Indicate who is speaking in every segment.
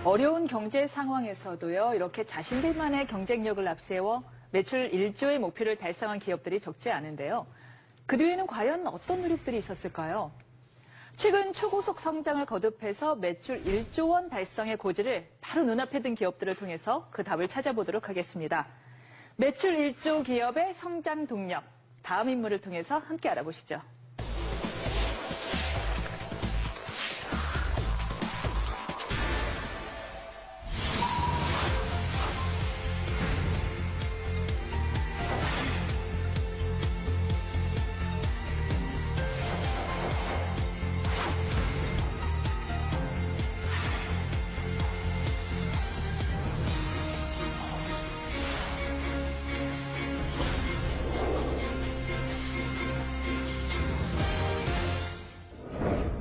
Speaker 1: 어려운 경제 상황에서도요, 이렇게 자신들만의 경쟁력을 앞세워 매출 1조의 목표를 달성한 기업들이 적지 않은데요. 그 뒤에는 과연 어떤 노력들이 있었을까요? 최근 초고속 성장을 거듭해서 매출 1조 원 달성의 고지를 바로 눈앞에 둔 기업들을 통해서 그 답을 찾아보도록 하겠습니다. 매출 1조 기업의 성장 동력, 다음 인물을 통해서 함께 알아보시죠.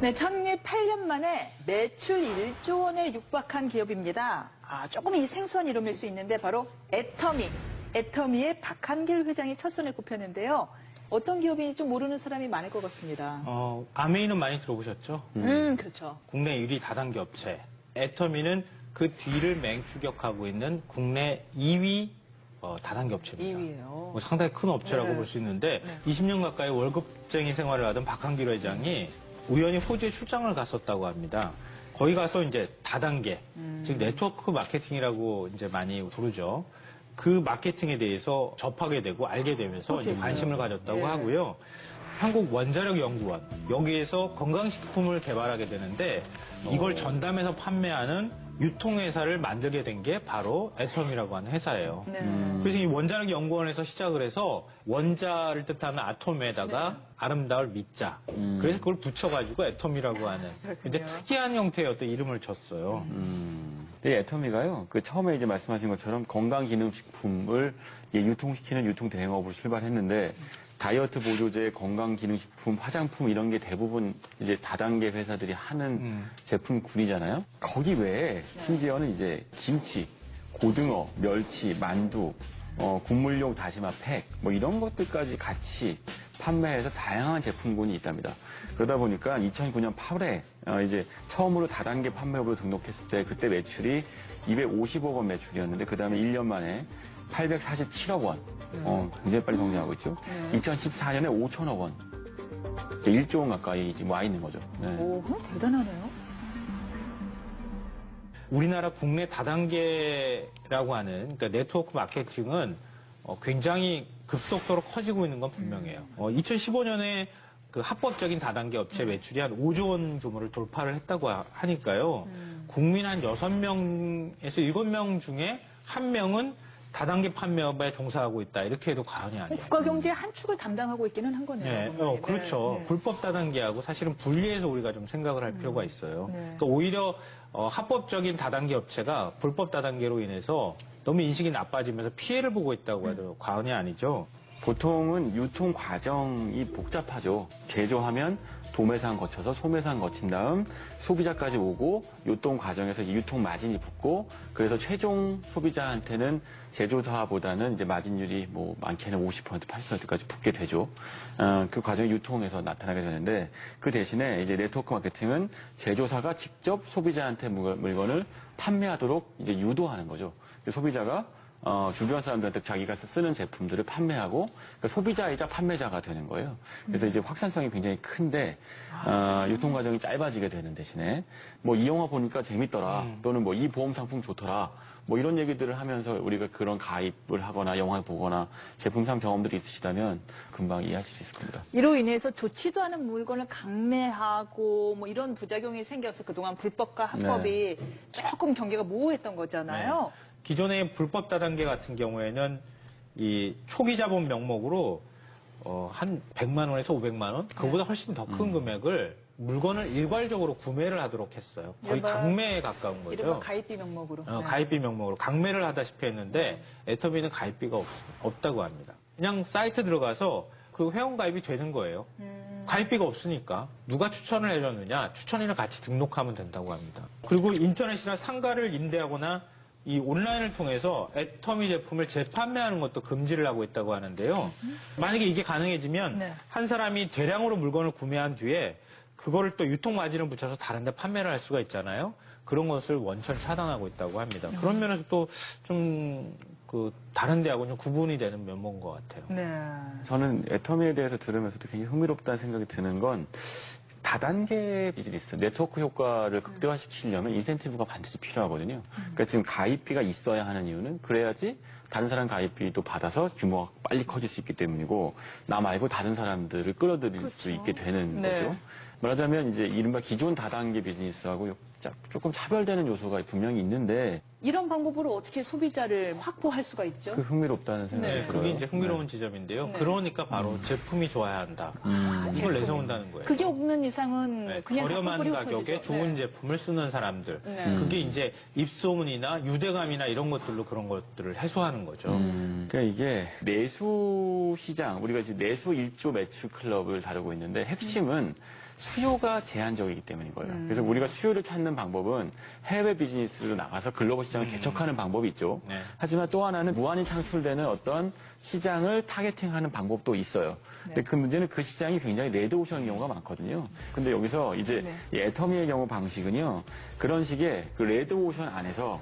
Speaker 1: 네, 창립 8년 만에 매출 1조 원에 육박한 기업입니다. 조금 이 생소한 이름일 수 있는데 바로 애터미. 애터미의 박한길 회장이 첫 손에 꼽혔는데요. 어떤 기업인지 좀 모르는 사람이 많을 것 같습니다.
Speaker 2: 아메이는 많이 들어보셨죠?
Speaker 1: 그렇죠.
Speaker 2: 국내 1위 다단계 업체. 애터미는 그 뒤를 맹추격하고 있는 국내 2위 다단계 업체입니다.
Speaker 1: 2위예요.
Speaker 2: 상당히 큰 업체라고
Speaker 1: 네.
Speaker 2: 볼 수 있는데
Speaker 1: 네.
Speaker 2: 20년 가까이 월급쟁이 생활을 하던 박한길 회장이 우연히 호주에 출장을 갔었다고 합니다. 거기 가서 이제 다단계, 즉 네트워크 마케팅이라고 이제 많이 부르죠. 그 마케팅에 대해서 접하게 되고 알게 되면서 이제 관심을 가졌다고 하고요. 한국원자력연구원, 여기에서 건강식품을 개발하게 되는데 이걸 전담해서 판매하는 유통회사를 만들게 된 게 바로 애텀이라고 하는 회사예요.
Speaker 1: 네.
Speaker 2: 그래서 이 원자력연구원에서 시작을 해서 원자를 뜻하는 아톰에다가 아름다울 미자. 그래서 그걸 붙여가지고 애텀이라고 하는 이제 특이한 형태의 어떤 이름을 줬어요.
Speaker 3: 이 애터미가요, 처음에 이제 말씀하신 것처럼 건강기능식품을 유통시키는 유통대행업으로 출발했는데, 다이어트 보조제, 건강기능식품, 화장품 이런 게 대부분 이제 다단계 회사들이 하는 제품군이잖아요. 거기 외에 심지어는 이제 김치, 고등어, 멸치, 만두, 국물용 다시마 팩, 뭐 이런 것들까지 같이 판매해서 다양한 제품군이 있답니다. 그러다 보니까 2009년 8월에 이제 처음으로 다단계 판매업으로 등록했을 때 그때 매출이 250억 원 매출이었는데 그 다음에 1년 만에 847억 원. 굉장히 빨리 성장하고 있죠. 2014년에 5천억 원. 1조 원 가까이 지금 와 있는 거죠. 네.
Speaker 1: 오, 그럼 대단하네요.
Speaker 2: 우리나라 국내 다단계라고 하는 그러니까 네트워크 마케팅은 굉장히 급속도로 커지고 있는 건 분명해요. 2015년에 그 합법적인 다단계 업체 매출이 한 5조 원 규모를 돌파를 했다고 하니까요. 국민 한 6명에서 7명 중에 1명은 다단계 판매업에 종사하고 있다. 이렇게 해도 과언이 아니에요.
Speaker 1: 국가 경제의 한 축을 담당하고 있기는 한 거네요.
Speaker 2: 네, 그렇죠.
Speaker 1: 네.
Speaker 2: 불법 다단계하고 사실은 분리해서 우리가 좀 생각을 할 필요가 있어요.
Speaker 1: 네.
Speaker 2: 또 오히려 합법적인 다단계 업체가 불법 다단계로 인해서 너무 인식이 나빠지면서 피해를 보고 있다고 해도 과언이 아니죠.
Speaker 3: 보통은 유통 과정이 복잡하죠. 제조하면 도매상 거쳐서 소매상 거친 다음 소비자까지 오고 유통 과정에서 유통 마진이 붙고 그래서 최종 소비자한테는 제조사보다는 이제 마진율이 뭐 많게는 50% 80%까지 붙게 되죠. 그 과정이 유통에서 나타나게 되는데 그 대신에 이제 네트워크 마케팅은 제조사가 직접 소비자한테 물건을 판매하도록 이제 유도하는 거죠. 소비자가 주변 사람들한테 자기가 쓰는 제품들을 판매하고 그러니까 소비자이자 판매자가 되는 거예요. 그래서 이제 확산성이 굉장히 큰데 유통 과정이 짧아지게 되는 대신에 뭐 이 영화 보니까 재밌더라 또는 뭐 이 보험 상품 좋더라 뭐 이런 얘기들을 하면서 우리가 그런 가입을 하거나 영화를 보거나 제품상 경험들이 있으시다면 금방 이해하실 수 있을 겁니다.
Speaker 1: 이로 인해서 좋지도 않은 물건을 강매하고 뭐 이런 부작용이 생겨서 그동안 불법과 합법이 조금 경계가 모호했던 거잖아요.
Speaker 2: 네. 기존의 불법 다단계 같은 경우에는 이 초기 자본 명목으로 한 100만 원에서 500만 원, 그보다 훨씬 더 큰 금액을 물건을 일괄적으로 구매를 하도록 했어요. 거의 강매에 가까운 거죠.
Speaker 1: 이른바 가입비 명목으로.
Speaker 2: 가입비 명목으로 강매를 하다시피 했는데 애터미는 가입비가 없다고 합니다. 그냥 사이트 들어가서 그 회원 가입이 되는 거예요. 가입비가 없으니까 누가 추천을 해줬느냐, 추천인을 같이 등록하면 된다고 합니다. 그리고 인터넷이나 상가를 임대하거나 이 온라인을 통해서 애터미 제품을 재판매하는 것도 금지를 하고 있다고 하는데요. 만약에 이게 가능해지면 한 사람이 대량으로 물건을 구매한 뒤에 그거를 또 유통 마진을 붙여서 다른 데 판매를 할 수가 있잖아요. 그런 것을 원천 차단하고 있다고 합니다. 그런 면에서 또 좀 다른 데하고 좀 구분이 되는 면모인 것 같아요.
Speaker 1: 네.
Speaker 3: 저는 애터미에 대해서 들으면서도 굉장히 흥미롭다는 생각이 드는 건 다단계 비즈니스, 네트워크 효과를 극대화시키려면 인센티브가 반드시 필요하거든요. 그러니까 지금 가입비가 있어야 하는 이유는 그래야지 다른 사람 가입비도 받아서 규모가 빨리 커질 수 있기 때문이고 나 말고 다른 사람들을 끌어들일 수 있게 되는
Speaker 1: 네.
Speaker 3: 거죠. 말하자면 이제 이른바 기존 다단계 비즈니스하고 조금 차별되는 요소가 분명히 있는데
Speaker 1: 이런 방법으로 어떻게 소비자를 확보할 수가 있죠?
Speaker 3: 그 흥미롭다는 생각이
Speaker 1: 네,
Speaker 2: 네,
Speaker 3: 들어요.
Speaker 2: 그게 이제 흥미로운 지점인데요.
Speaker 1: 네.
Speaker 2: 그러니까 바로 제품이 좋아야 한다. 이걸 내세운다는 거예요.
Speaker 1: 그게 없는 이상은
Speaker 2: 네,
Speaker 1: 그냥
Speaker 2: 저렴한
Speaker 1: 헛구리고
Speaker 2: 가격에
Speaker 1: 터지죠.
Speaker 2: 좋은
Speaker 1: 네.
Speaker 2: 제품을 쓰는 사람들.
Speaker 1: 네.
Speaker 2: 그게 이제 입소문이나 유대감이나 이런 것들로 그런 것들을 해소하는 거죠.
Speaker 3: 그러니까 이게 내수 시장, 우리가 지금 내수 1조 매출 클럽을 다루고 있는데 핵심은 수요가 제한적이기 때문인 거예요. 그래서 우리가 수요를 찾는 방법은 해외 비즈니스로 나가서 글로벌 시장을 개척하는 방법이 있죠.
Speaker 2: 네.
Speaker 3: 하지만 또 하나는 무한히 창출되는 어떤 시장을 타겟팅하는 방법도 있어요. 근데 그 문제는 그 시장이 굉장히 레드오션인 경우가 많거든요. 근데 여기서 이제 이 애터미의 경우 방식은요. 그런 식의 그 레드오션 안에서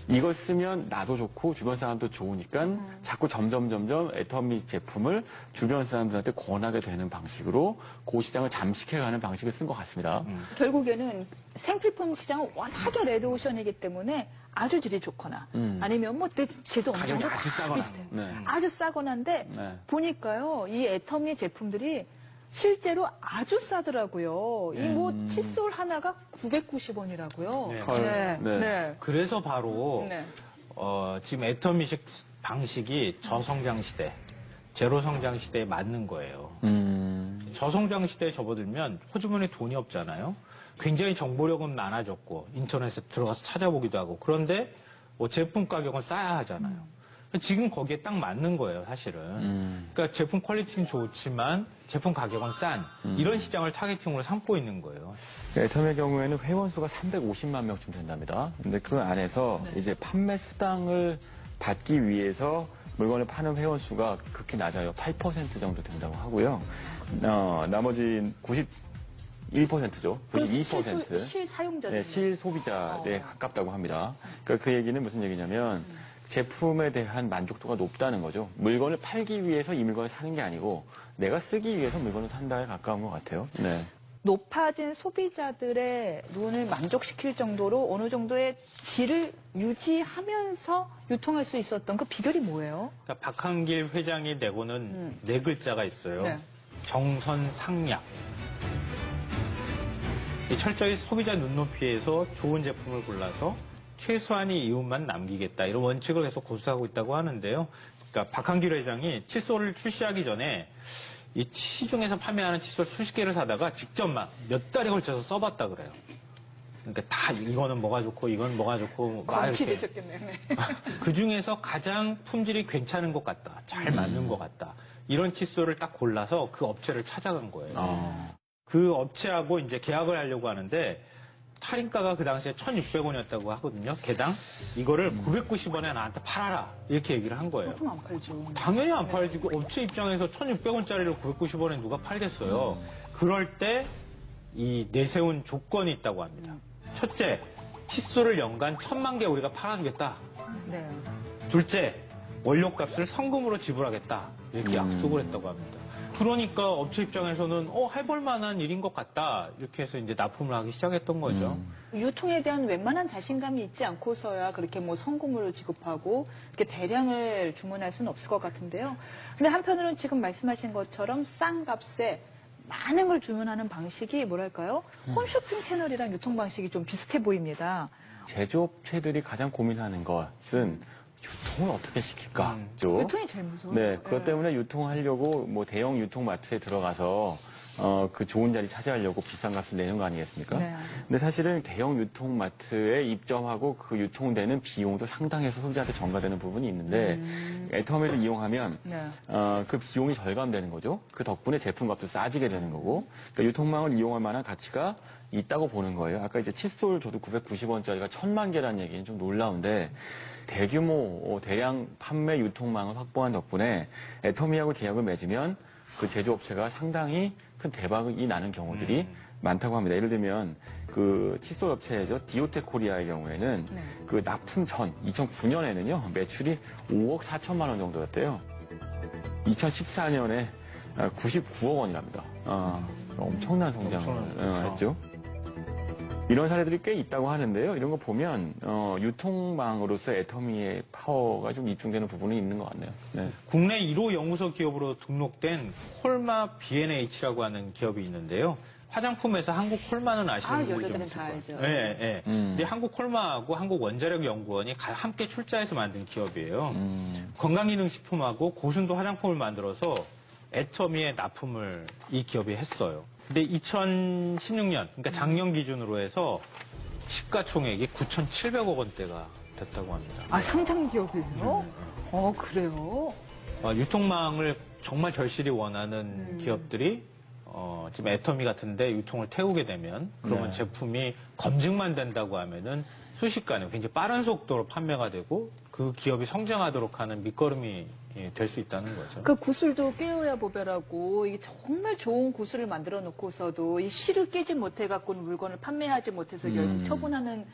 Speaker 3: 이걸 쓰면 나도 좋고 주변 사람도 좋으니까 자꾸 점점 애터미 제품을 주변 사람들한테 권하게 되는 방식으로 그 시장을 잠식해가는 방식을 쓴 것 같습니다.
Speaker 1: 결국에는 생필품 시장은 워낙에 레드오션이기 때문에 아주 질이 좋거나 아니면 뭐 질도 어느
Speaker 3: 가격이
Speaker 1: 정도
Speaker 3: 아주
Speaker 1: 다
Speaker 3: 싸거나.
Speaker 1: 비슷해요.
Speaker 3: 네.
Speaker 1: 아주 싸거나인데
Speaker 3: 네.
Speaker 1: 보니까요 이 애터미 제품들이 실제로 아주 싸더라고요. 이 뭐 칫솔 하나가 990원이라고요.
Speaker 2: 네.
Speaker 3: 헐. 네.
Speaker 2: 그래서 바로
Speaker 1: 네.
Speaker 2: 지금 애터미식 방식이 저성장 시대, 제로 성장 시대에 맞는 거예요. 저성장 시대에 접어들면 호주머니에 돈이 없잖아요. 굉장히 정보력은 많아졌고 인터넷에 들어가서 찾아보기도 하고 그런데 뭐 제품 가격은 싸야 하잖아요. 지금 거기에 딱 맞는 거예요, 사실은. 그러니까 제품 퀄리티는 좋지만 제품 가격은 싼 이런 시장을 타겟팅으로 삼고 있는 거예요.
Speaker 3: 애터미의 경우에는 회원 수가 350만 명쯤 된답니다. 근데 그 안에서 이제 판매 수당을 받기 위해서 물건을 파는 회원 수가 극히 낮아요. 8% 정도 된다고 하고요. 나머지 91%죠. 92%.
Speaker 1: 실사용자들.
Speaker 3: 네, 실소비자에 가깝다고 합니다. 그러니까 그 얘기는 무슨 얘기냐면 제품에 대한 만족도가 높다는 거죠. 물건을 팔기 위해서 이 물건을 사는 게 아니고 내가 쓰기 위해서 물건을 산다에 가까운 것 같아요. 네.
Speaker 1: 높아진 소비자들의 눈을 만족시킬 정도로 어느 정도의 질을 유지하면서 유통할 수 있었던 그 비결이 뭐예요?
Speaker 2: 그러니까 박한길 회장이 내고는 네 글자가 있어요.
Speaker 1: 네.
Speaker 2: 정선상약. 이 철저히 소비자 눈높이에서 좋은 제품을 골라서 최소한의 이윤만 남기겠다 이런 원칙을 계속 고수하고 있다고 하는데요. 그러니까 박한길 회장이 칫솔을 출시하기 전에 이 시중에서 판매하는 칫솔 수십 개를 사다가 직접 막 몇 달에 걸쳐서 써봤다 그래요. 그러니까 다 이거는 뭐가 좋고 이건 뭐가 좋고 막 이렇게
Speaker 1: 되셨겠네요. 네.
Speaker 2: 그 중에서 가장 품질이 괜찮은 것 같다, 잘 맞는 것 같다 이런 칫솔을 딱 골라서 그 업체를 찾아간 거예요. 그 업체하고 이제 계약을 하려고 하는데 할인가가 그 당시에 1,600원이었다고 하거든요. 개당. 이거를 990원에 나한테 팔아라. 이렇게 얘기를 한 거예요.
Speaker 1: 그럼 안 팔죠.
Speaker 2: 당연히 안 팔지. 그 업체 입장에서 1,600원짜리를 990원에 누가 팔겠어요. 그럴 때 이 내세운 조건이 있다고 합니다. 첫째, 칫솔을 연간 1,000만 개 우리가 팔아주겠다.
Speaker 1: 네.
Speaker 2: 둘째, 원료값을 성금으로 지불하겠다. 이렇게 약속을 했다고 합니다. 그러니까 업체 입장에서는 해볼 만한 일인 것 같다. 이렇게 해서 이제 납품을 하기 시작했던 거죠.
Speaker 1: 유통에 대한 웬만한 자신감이 있지 않고서야 그렇게 뭐 성금을 지급하고 이렇게 대량을 주문할 수는 없을 것 같은데요. 근데 한편으로는 지금 말씀하신 것처럼 싼 값에 많은 걸 주문하는 방식이 뭐랄까요? 홈쇼핑 채널이랑 유통 방식이 좀 비슷해 보입니다.
Speaker 3: 제조업체들이 가장 고민하는 것은 유통을 어떻게 시킬까죠.
Speaker 1: 유통이 제일 무서워요.
Speaker 3: 네, 그것 때문에 유통하려고 뭐 대형 유통마트에 들어가서 그 좋은 자리 차지하려고 비싼 값을 내는 거 아니겠습니까?
Speaker 1: 네.
Speaker 3: 근데 사실은 대형 유통마트에 입점하고 그 유통되는 비용도 상당해서 소비자한테 전가되는 부분이 있는데 애터미를 이용하면
Speaker 1: 네.
Speaker 3: 그 비용이 절감되는 거죠. 그 덕분에 제품값도 싸지게 되는 거고 그러니까 유통망을 이용할 만한 가치가 있다고 보는 거예요. 아까 이제 칫솔 저도 990원짜리가 1,000만 개라는 얘기는 좀 놀라운데 대규모 대량 판매 유통망을 확보한 덕분에 애터미하고 계약을 맺으면 그 제조업체가 상당히 큰 대박이 나는 경우들이 많다고 합니다. 예를 들면 그 칫솔 업체죠. 디오텍 코리아의 경우에는
Speaker 1: 네.
Speaker 3: 그 납품 전 2009년에는요 매출이 5억 4천만 원 정도였대요. 2014년에 99억 원이랍니다. 엄청난 성장을
Speaker 2: 그렇죠.
Speaker 3: 했죠. 이런 사례들이 꽤 있다고 하는데요. 이런 거 보면 유통망으로서 애터미의 파워가 좀 입증되는 부분이 있는 것 같네요. 네.
Speaker 2: 국내 1호 연구소 기업으로 등록된 콜마 B&H라고 하는 기업이 있는데요. 화장품에서 한국 콜마는 아시는 분들이 좀
Speaker 1: 여자들은
Speaker 2: 있을
Speaker 1: 다
Speaker 2: 거예요.
Speaker 1: 알죠.
Speaker 2: 예, 예. 근데 한국 콜마하고 한국 원자력 연구원이 함께 출자해서 만든 기업이에요. 건강기능식품하고 고순도 화장품을 만들어서 애터미에 납품을 이 기업이 했어요. 근데 2016년, 그러니까 작년 기준으로 해서 시가총액이 9,700억 원대가 됐다고 합니다.
Speaker 1: 아, 상장 기업이에요? 그래요?
Speaker 2: 유통망을 정말 절실히 원하는 기업들이 지금 애터미 같은데 유통을 태우게 되면 그러면
Speaker 3: 네.
Speaker 2: 제품이 검증만 된다고 하면은 순식간에 굉장히 빠른 속도로 판매가 되고 그 기업이 성장하도록 하는 밑거름이 될 수 있다는 거죠.
Speaker 1: 그 구슬도 깨어야 보배라고 이게 정말 좋은 구슬을 만들어 놓고서도 이 실을 깨지 못해 갖고는 물건을 판매하지 못해서 결국 처분하는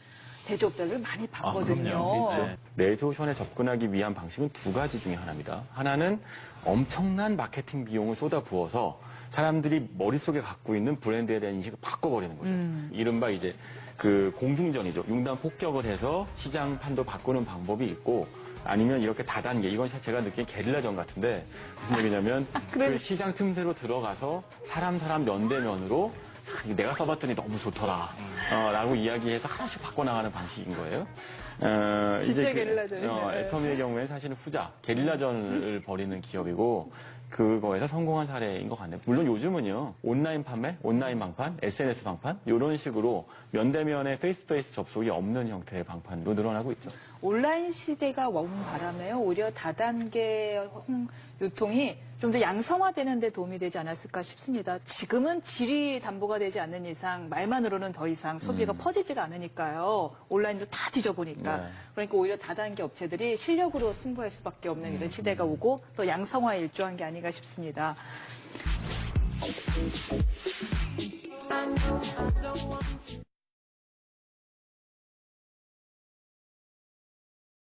Speaker 1: 제조업자를 많이 봤거든요.
Speaker 2: 그럼요.
Speaker 3: 있죠. 레조션에 접근하기 위한 방식은 두 가지 중에 하나입니다. 하나는 엄청난 마케팅 비용을 쏟아부어서 사람들이 머릿속에 갖고 있는 브랜드에 대한 인식을 바꿔버리는 거죠. 이른바 이제 그 공중전이죠. 융단 폭격을 해서 시장 판도 바꾸는 방법이 있고 아니면 이렇게 다단계, 이건 제가 느낀 게릴라전 같은데 무슨 얘기냐면 그 시장 틈새로 들어가서 사람 면대면으로 내가 써봤더니 너무 좋더라 라고 이야기해서 하나씩 바꿔나가는 방식인 거예요.
Speaker 1: 진짜
Speaker 3: 이제
Speaker 1: 게릴라전이네.
Speaker 3: 애터미의 경우에는 사실은 후자, 게릴라전을 벌이는 기업이고 그거에서 성공한 사례인 것 같네요. 물론 요즘은요, 온라인 판매, 온라인 방판, SNS 방판, 이런 식으로 면대면의 페이스-투-페이스 접속이 없는 형태의 방판도 늘어나고 있죠.
Speaker 1: 온라인 시대가 온 바람에요. 오히려 다단계 유통이 좀 더 양성화되는 데 도움이 되지 않았을까 싶습니다. 지금은 질이 담보가 되지 않는 이상 말만으로는 더 이상 소비가 퍼지지가 않으니까요. 온라인도 다 뒤져보니까.
Speaker 3: 네.
Speaker 1: 그러니까 오히려 다단계 업체들이 실력으로 승부할 수밖에 없는 이런 시대가 오고 또 양성화에 일조한 게 아닌가 싶습니다.